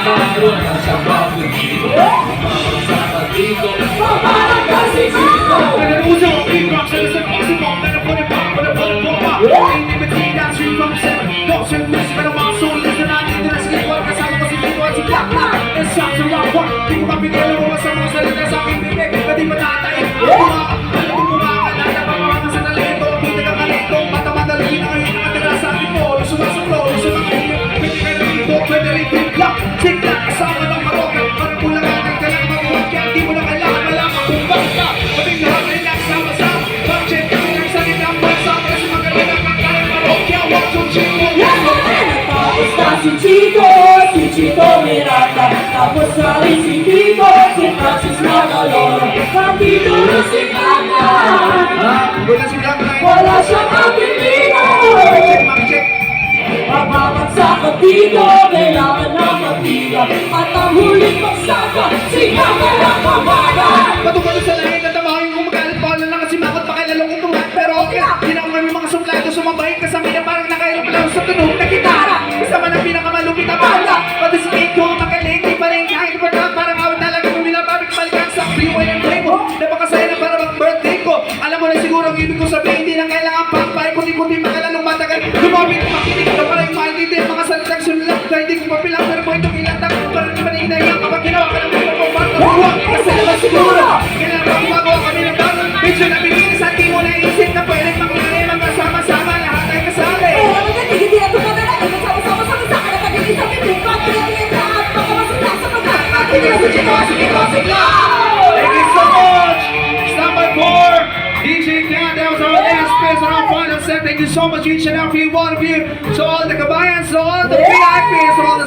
Mayroon na siyang pagpipito. Mabagsakan dito. Pamarang kasi dito. Nag-uso, beatbox, sa isang osimo. Nanapunin pa, panapunin po pa. Hindi ba tina, 3 from 7. Dogs and music, pero mga solis na natin. Dito na sige ko, kasama ko si Tito at si Black Black. And shots of rock one. Di ko mapigil ang mga sa mga salita sa aking bibig. Pwede ba tatain? Hindi mo makakalala, pamamakan sa talento. Buti ka kalito, mata madali na ngayon nakatira sa ating po. Sumasuklo, sumakaliyo. Pwede ka na dito, pwede rin tingklak. Tingklak, kasama ng marok. Parang kulangan ng kailangan mag-uwag. Kaya di mo na kailangan malaman kung basta. Pwede lahat rin lang sama-sama. Pag-check ka lang sa litang bansa. Kasi magaling ang kakalang marok. Kaya wag yung chico. Tapos na si Chico Miranda. Tapos na rin si Tito, si Francis Magaloro. Nandito na si Kanya. Wala si Black Knight. Wala siyang pagpipito. Mag-check. Magbabagsak ka dito, kailangan na matiga. At ang huling pagsaka, sigawan ang pamagan. Patungkol sa lahat na tamahin kung magalit pa lang kasi makot pakilalong itumat. Pero okay, ginamay mo mga suplado, sumabay ka sa mina parang nakahirap lang sa tunog na gitara. Kasama ng pinakamalupit na banda. Pati si Kate ko, magaling, di pa rin kahit pa parang awit talaga kung minababik balikan sa freeway and play mo. Napakasaya na para mag-birthday ko. Alam mo na siguro ang ibig ko sabihin, hindi na kailangan pang-pay, kundi magalalong matagal. Lumamit, makinig ka pa rin maintindihan ang mga salitang sunlak. Kahit di ko papilang, pero mo itong ilang takot pa rin paninayang kapag ginawa ka ng mga pagpapagpapag. Kasi naman siguro, kailangan pa gumagawa kami ng bago. Medyo nabibilis at di mo naisip na pwedeng mangyari magkasama-sama lahat ay kasali. Hindi na tumatala, sama-sama sa isa ka na pag-ibig sa pinig. Pag-ibig na at pagkamasula sa pagkakas. Thank you so much! Stand by for DJ Cat. That was our last piece on our final set. Thank you so much, each and every one of you. To all the kabayans, to all the VIPs, to all the